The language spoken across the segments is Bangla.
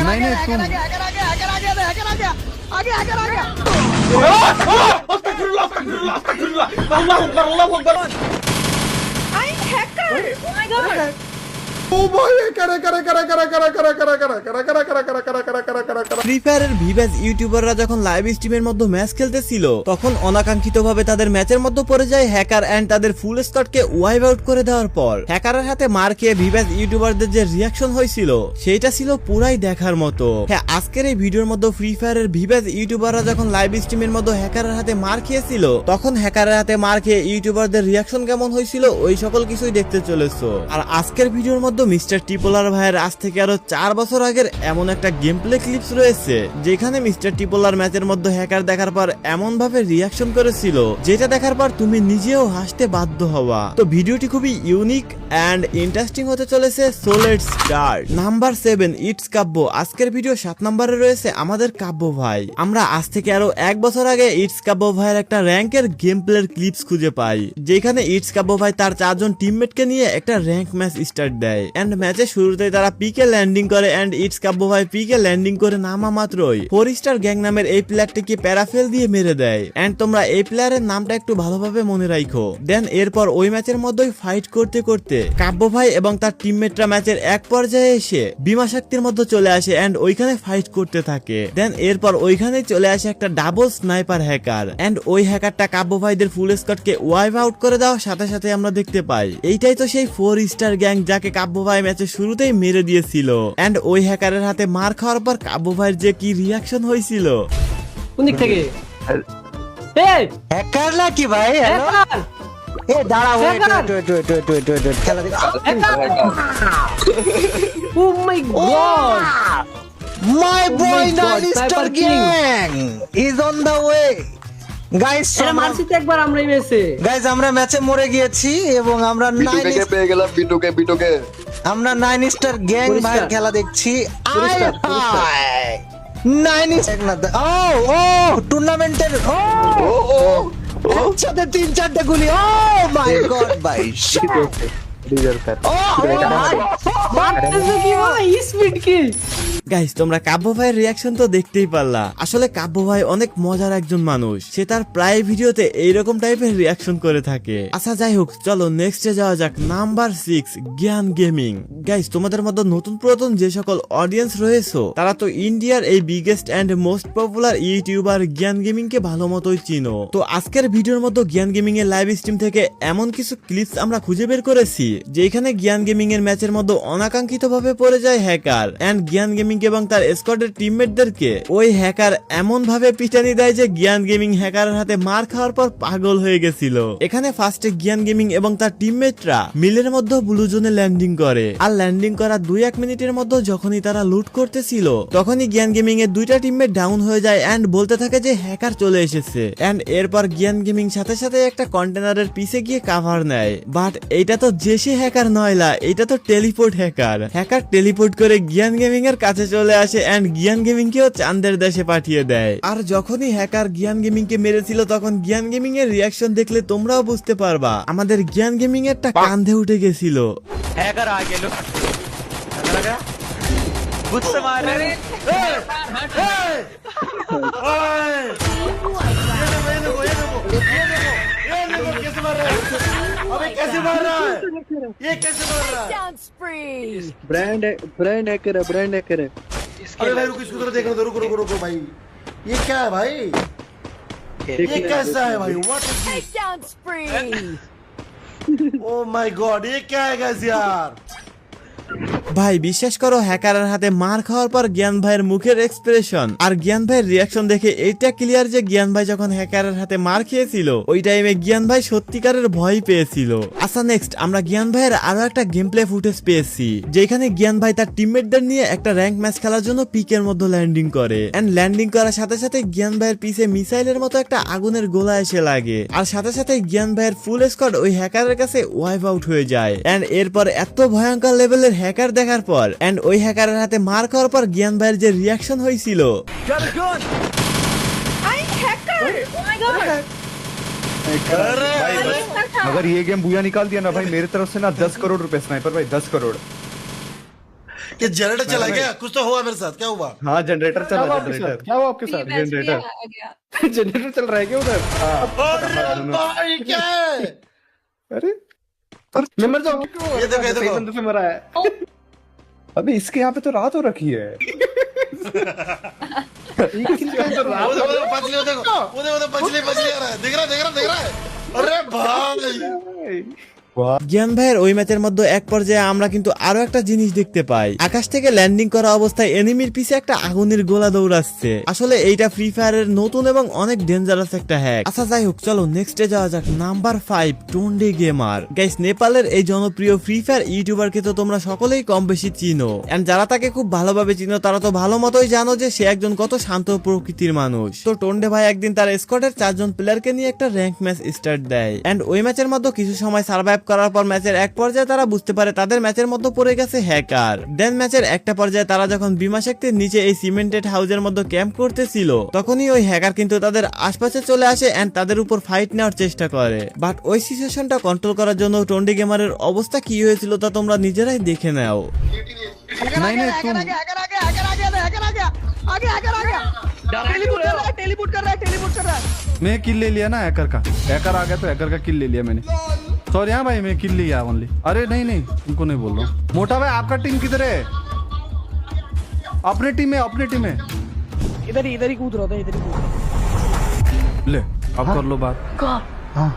नहीं नहीं तुम ফ্রি ফায়ারের ভিভাস ইউটিউবাররা যখন লাইভ স্ট্রিমের মধ্যে ম্যাচ খেলতেছিল তখন অনাকাঙ্ক্ষিতভাবে তাদের ম্যাচের মধ্যে পড়ে যায় হ্যাকার এন্ড তাদের ফুল স্কোয়াডকে ওয়াইপ আউট করে দেওয়ার পর হ্যাকারের হাতে মার খেয়ে ভিভাস ইউটিউবারদের যে রিয়াকশন হয়েছিল সেটা ছিল পুরাই দেখার মতো। হ্যাঁ, আজকের এই ভিডিওর মধ্যে ফ্রি ফায়ারের ভিভাস ইউটিউবাররা যখন লাইভ স্ট্রিমের মধ্যে হ্যাকারের হাতে মার খেয়েছিল তখন হ্যাকারের হাতে মার খেয়ে ইউটিউবারদের রিয়াকশন কেমন হয়েছিল ওই সকল কিছুই দেখতে চলেছো। আর আজকের ভিডিওর মধ্যে মিস্টার টিপোলার ভাইয়ের আজ থেকে আরো 4 বছর আগের এমন একটা গেম প্লে ক্লিপস রয়েছে যেখানে মিস্টার টিপোলার ম্যাচের মধ্যে হ্যাকার দেখার পর এমন ভাবে রিয়াকশন করেছিল যেটা দেখার পর তুমি নিজেও হাসতে বাধ্য হওয়া। তো ভিডিওটি খুবই ইউনিক এন্ড ইন্টারেস্টিং হতে চলেছে। So let's start. Number 7 it's Kavya. আজকের ভিডিও 7 নম্বরে রয়েছে আমাদের কাব্য ভাই। আমরা আজ থেকে আরো 1 বছর আগে ইটস কাব্য ভাইয়ের একটা র্যাঙ্কের গেম প্লের ক্লিপস খুঁজে পাই যেখানে ইটস কাব্য ভাই তার 4 জন টিমমেটকে নিয়ে একটা র্যাঙ্ক ম্যাচ স্টার্ট দেয় এন্ড ম্যাচের শুরুতেই তারা পিকে ল্যান্ডিং করে এন্ড ইটস কাব্য ভাই পিকে ল্যান্ডিং করে নামা মাত্রই 4 স্টার গ্যাং নামের এই প্লেয়ারটিকে প্যারাফেল দিয়ে মেরে দেয় এন্ড তোমরা এই প্লেয়ারের নামটা একটু ভালোভাবে মনে রাখো। দেন এরপর ওই ম্যাচের মধ্যেই ফাইট করতে করতে কাব্য ভাই এবং তার টিমমেটরা ম্যাচের এক পর্যায়ে এসে বিমা শক্তির মধ্যে চলে আসে এন্ড ওইখানে ফাইট করতে থাকে। দেন এরপর ওইখানে চলে আসে একটা ডাবল স্নাইপার হ্যাকার এন্ড ওই হ্যাকারটা কাব্য ভাইদের ফুল স্কোয়াডকে ওয়াইপ আউট করে দেওয়ার সাথে সাথে আমরা দেখতে পাই এইটাই তো সেই 4 স্টার গ্যাং যাকে কাব্য ভাই ম্যাচের শুরুতেই মেরে দিয়েছিল এন্ড ওই হ্যাকারের হাতে মার খাওয়ার পর কাব্য ভাইয়ের যে কি রিয়াকশন হয়েছিল। কোন দিক থেকে হ্যাকার নাকি ভাই? হ্যালো এ দাঁড়াও, ওয়েট খেলা দেখ। Oh my god, my boy নাইস্টার gang is on the way. Guys এরা মারছি তো একবার আমরাই মেসে। গাইস আমরা ম্যাচে মরে গিয়েছি এবং আমরা বিটুকে পেয়ে গেলাম। বিটুকে আমরা 9 স্টার গ্যাং ভাই খেলা দেখছি। টুর্নামেন্টের একসাথে 3-4টা গুলি। ও মাই গড ভাই, গাইস তোমরা কাব্য ভাইয়ের রিয়াকশন তো দেখতেই পারলা। আসলে কাব্য ভাই অনেক মজার একজন মানুষ, সে তার প্রায় ভিডিওতে এইরকম টাইপের রিয়াকশন করে থাকে। আচ্ছা যাই হোক, চলো নেক্সটে যাওয়া যাক। নাম্বার 6 জ্ঞান গেমিং। গাইস তোমাদের মধ্যে নতুন পুরাতন যে সকল অডিয়েন্স রয়েছে তারা তো ইন্ডিয়ার এই biggest and most popular YouTuber Gyan Gaming কে ভালো মতোই চিনো। তো আজকের ভিডিওর মধ্যে জ্ঞান গেমিং এর লাইভ স্ট্রিম থেকে এমন কিছু ক্লিপস আমরা খুঁজে বের করেছি যেখানে জ্ঞান গেমিং এর ম্যাচের মধ্যে অনাকাঙ্ক্ষিত ভাবে পড়ে যায় হ্যাকার এন্ড জ্ঞান গেমিং এবং তার স্কোয়াডের টিমমেটদেরকে ওই হ্যাকার এমন ভাবে পিটানি দেয় যে জ্ঞান গেমিং হ্যাকারের হাতে মার খাওয়ার পর পাগল হয়ে গেছিল। এখানে ফার্স্টে জ্ঞান গেমিং এবং তার টিমমেটরা মিলের মধ্যে ব্লু জোনে ল্যান্ডিং করে আর ল্যান্ডিং করা 2-1 মিনিটের মধ্যে যখনই তারা লুট করতেছিল তখনই জ্ঞান গেমিং এর 2টা টিমমেট ডাউন হয়ে যায় এন্ড বলতে থাকে যে হ্যাকার চলে এসেছে এন্ড এরপর জ্ঞান গেমিং সাথে সাথে একটা কন্টেনারের পিছে গিয়ে কভার নেয়। বাট এইটা তো জেসি হ্যাকার নয়লা, এটা তো টেলিপোর্ট হ্যাকার। হ্যাকার টেলিপোর্ট করে জ্ঞান গেমিং এর কাছে চলে আসে এন্ড জ্ঞান গেমিং কেও চাঁদের দেশে পাঠিয়ে দেয়। আর যখনই হ্যাকার জ্ঞান গেমিং কে মেরেছিল তখন জ্ঞান গেমিং এর রিয়াকশন দেখলে তোমরাও বুঝতে পারবা আমাদের জ্ঞান গেমিং এরটা কাঁধে উঠে গেছিল। हैकर आ गए लो लगा गुस्से मार रहे कैसे मार रहा है ये कैसे मार रहा है ब्रांड हैकर है। अरे भाई रुको, इसको देखो तो रुको भाई, ये क्या है भाई? ये कैसा है भाई? What is this? Oh my God, ये क्या है गाइस यार? ভাই বিশ্বাস করো হ্যাকারের হাতে মার খাওয়ার পর জ্ঞান ভাইয়ের মুখের এক্সপ্রেশন আর জ্ঞান ভাইয়ের রিয়াকশন দেখে এইটা ক্লিয়ার যে জ্ঞান ভাই যখন হ্যাকারের হাতে মার খেয়েছিল ওই টাইমে জ্ঞান ভাই সত্যিকারের ভয় পেয়েছিল। আচ্ছা নেক্সট আমরা জ্ঞান ভাইয়ের আরো একটা গেম প্লে ফুটেজ পেয়েছি যেখানে জ্ঞান ভাই তার টিমমেটদের নিয়ে একটা র্যাঙ্ক ম্যাচ খেলার জন্য পিকের মধ্যে ল্যান্ডিং করে এন্ড ল্যান্ডিং করার সাথে সাথে জ্ঞান ভাইয়ের পিছে মিসাইলের মতো একটা আগুনের গোলা এসে লাগে আর সাথে সাথে জ্ঞান ভাইয়ের ফুল স্কোয়াড ওই হ্যাকারের কাছে ওয়াইপ আউট হয়ে যায় এন্ড এরপর এত ভয়ঙ্কর লেভেলের হ্যাকার দেখার পর এন্ড ওই হ্যাকারের হাতে মার খাওয়ার পর জ্ঞান ভাইয়ের যে রিয়াকশন হয়েছিল। अगर ये गेम बुया निकाल दिया ना भाई, मेरी तरफ से ना 10 करोड़ रुपए स्नाइपर भाई, 10 करोड़। कि जनरेटर चला गया, कुछ तो हुआ मेरे साथ, क्या हुआ? हाँ जनरेटर चल रहा है, जनरेटर। क्या हुआ आपके साथ? जनरेटर जनरेटर चल रहा है क्या उधर? अरे भाई क्या है? अरे मैं मर जाऊंगा। ये देखो, ये देखो। बंदे से मरा है। अबे इसके यहाँ पे तो रात हो रखी है। पछली देखो, वो पछली आ रहा है, दिख रहा है। अरे भाई জ্ঞান ভাইয়ের ওই ম্যাচের মধ্যে এক পর্যায়ে আমরা কিন্তু আরো একটা জিনিস দেখতে পাই। আকাশ থেকে ল্যান্ডিং করা অবস্থায় এনিমির পিছে একটা আগুনের গোলা দৌড়াচ্ছে। আসলে এইটা ফ্রি ফায়ারের নতুন এবং অনেক ডেঞ্জারাস একটা হ্যাক। আচ্ছা যাই হোক, চলো নেক্সটে যাওয়া যাক। Number 5, টোন্ডে gamer. গাইস, নেপালের এই জনপ্রিয় ফ্রি ফায়ার ইউটিউবারকে তো তোমরা সকলেই কম বেশি চিনো, এন্ড যারা তাকে খুব ভালোভাবে চিনো তারা তো ভালো মতোই জানো যে সে একজন কত শান্ত প্রকৃতির মানুষ। তো টোন্ডে ভাই একদিন তার স্কোয়াডের 4 জন প্লেয়ারকে নিয়ে একটা র্যাঙ্ক ম্যাচ স্টার্ট দেয়, এন্ড ওই ম্যাচের মধ্যে কিছু সময় সার্ভাইভ করার পর ম্যাচের এক পর্যায়ে তারা বুঝতে পারে তাদের ম্যাচের মধ্যে পড়ে গেছে হ্যাকার। দেন ম্যাচের একটা পর্যায়ে তারা যখন বিমা শক্তির নিচে এই সিমেন্টেড হাউসের মধ্যে ক্যাম্প করতেছিল, তখনই ওই হ্যাকার কিন্তু তাদের আশপাশে চলে আসে এন্ড তাদের উপর ফাইট নেওয়ার চেষ্টা করে। বাট ওই সিচুয়েশনটা কন্ট্রোল করার জন্য টোন্ডে গেমারের অবস্থা কি হয়েছিল তা তোমরা নিজেরাই দেখে নাও। मैं किल ले लिया ना हैकर का। हैकर आ गया तो हैकर का किल ले लिया मैंने। सॉरी हाँ भाई, मैं किल लिया ओनली। अरे नहीं उनको नहीं बोल रहा हूँ। मोटा भाई आपका टीम किधर है? अपने टीम में इधर ही कूद रहा था, इधर ही कूद रहा ले अब कर लो बात।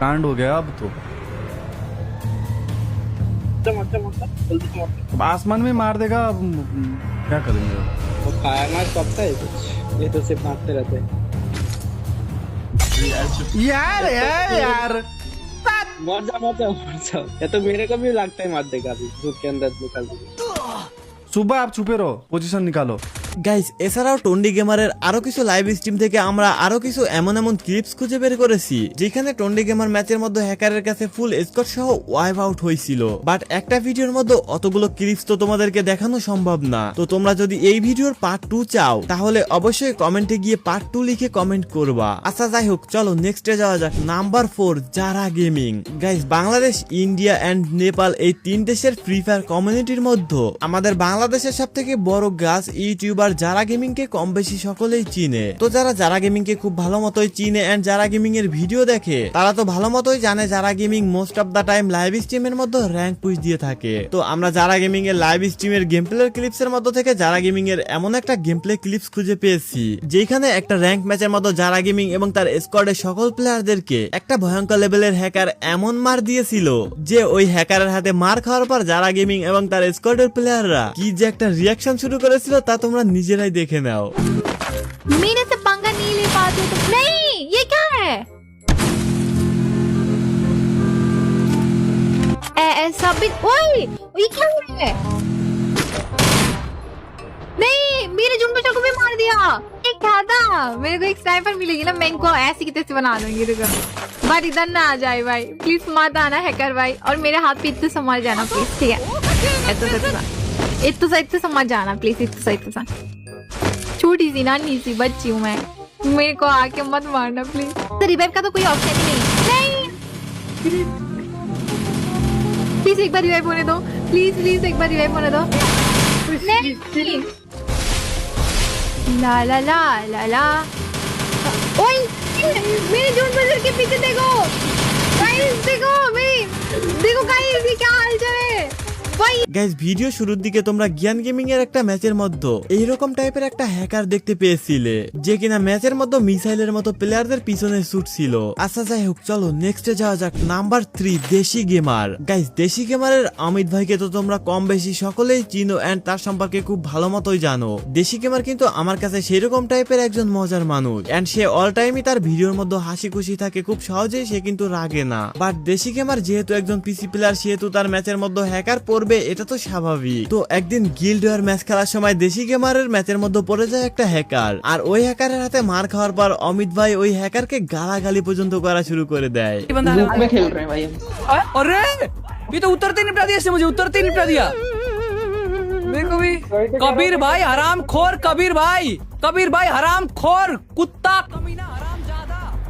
कांड हो गया अब तो। अब आसमान में मार देगा, अब क्या करेंगे? वो खाना सबका है कुछ, ये तो सिर्फ मारते रहते हैं। यार मर जा या तो मेरे को भी लगता है मार देगा अभी दूध के अंदर निकाल देगा। सुबह आप छुपे रहो, पोजीशन निकालो। গাইস, এছাড়াও টোন্ডি গেমারের আরো কিছু লাইভ স্ট্রিম থেকে আমরা আরো কিছু এমন ক্লিপস খুঁজে বের করেছি যেখানে টোন্ডি গেমার ম্যাচের মধ্যে হ্যাকারের কাছে ফুল স্কোর সহ ওয়াইপ আউট হয়েছিল। বাট একটা ভিডিওর মধ্যে অতগুলো ক্লিপস তো তোমাদেরকে দেখানো সম্ভব না। তো তোমরা যদি এই ভিডিওর পার্ট 2 চাও তাহলে অবশ্যই কমেন্টে গিয়ে পার্ট 2 লিখে কমেন্ট করবা। আচ্ছা যাই হোক, চলো নেক্সটে যাওয়া যাক। নাম্বার 4, যারা gaming. Guys, Bangladesh, India and Nepal এই 3 দেশের ফ্রি ফায়ার কমিউনিটির মধ্যে আমাদের বাংলাদেশের সবথেকে বড় গাছ ইউটিউবার যারা গেমিং কে কম বেশি সকলেই চিনে। তো যারা গেমিং কে খুব ভালো মতোই চিনে এন্ড যারা গেমিং এর ভিডিও দেখে তারা তো ভালো মতোই জানে যারা gaming most of the time live স্ট্রিমের মধ্যে র‍্যাঙ্ক পুশ দিয়ে থাকে। তো আমরা যারা গেমিং এর লাইভ স্ট্রিমের গেম প্লের ক্লিপস এর মধ্যে থেকে যারা গেমিং এর এমন একটা গেম প্লে ক্লিপস খুঁজে পেয়েছি যেখানে একটা র‍্যাঙ্ক ম্যাচের মধ্যে যারা গেমিং এবং তার স্কোয়াডের সকল প্লেয়ারদেরকে একটা ভয়ঙ্কর লেভেলের হ্যাকার এমন মার দিয়েছিল যে ওই হ্যাকারের হাতে মার খাওয়ার পর যারা গেমিং এবং তার স্কোয়াডের প্লেয়াররা কি যে একটা রিয়াকশন শুরু করেছিল তা তোমরা নিজেরাই দেখে নাও। मेरे से पंगा नहीं ले पाते तो नहीं, ये क्या है? ऐसा भी ओए, ये क्या है? नहीं, मेरे जुम्बे को भी मार दिया। ये क्या था? मेरे को एक स्नाइपर मिलेगी ना, मैं इनको ऐसे की तैसे बना दूंगी। रुको, बट इधर ना आ जाए भाई, प्लीज मत आना हैकर भाई, और मेरे हाथ पे इतने समझ जाना प्लीज, ठीक है? इतना समझ जाना प्लीज, इतना छोटी सी नानी सी बच्ची हूँ मैं, मेरे को आके मत मारना प्लीज। तो रिवाइव का तो कोई ऑप्शन ही नहीं। प्लीज एक बार रिवाइव होने दो, प्लीज एक बार रिवाइव होने दो। नहीं। ला ला ला ला ला। ओए, मेरे जोन बजर के पीछे देखो गाइस, देखो गाइस, ये क्या हाल चाल है? গাইস, ভিডিও শুরুর দিকে তোমরা জ্ঞান গেমিং এর একটা ম্যাচের মধ্যে এইরকম টাইপের একটা হ্যাকার দেখতে পেয়েছিলে যে কিনা ম্যাচের মধ্যে মিসাইলের মতো প্লেয়ারদের পিছনে শুট ছিল। আচ্ছা যাই হোক, চলো নেক্সটে যাওয়া যাক। নাম্বার 3, দেশি গেমার। গাইস, দেশি গেমারের অমিত ভাইকে তো তোমরা কম বেশি সকলেই চিনো এন্ড তার সম্পর্কে খুব ভালো মতোই জানো। দেশি গেমার কিন্তু আমার কাছে সেরকম টাইপের একজন মজার মানুষ এন্ড সে অল টাইমই তার ভিডিওর মধ্যে হাসি খুশি থাকে, খুব সহজেই সে কিন্তু রাগে না। বাট দেশি গেমার যেহেতু একজন পিসি প্লেয়ার সেহেতু তার ম্যাচের মধ্যে হ্যাকার পড়বে, এটা তো স্বাভাবিক। তো একদিন গিল্ড ওয়ার ম্যাচ খেলার সময় দেশি গেমারের ম্যাচের মধ্যে পড়ে যায় একটা হ্যাকার, আর ওই হ্যাকারের হাতে মার খাওয়ার পর অমিত ভাই ওই হ্যাকারকে গালাগালি পর্যন্ত करा शुरू कर देय। लूप में खेल रहे हैं भाई हम। अरे ये तो उतरते निपटा दिया इसने, मुझे उतरते निपटा दिया। देखो भी कबीर भाई हराम खोर, कबीर भाई हराम खोर, कुत्ता कमीना हराम ज्यादा।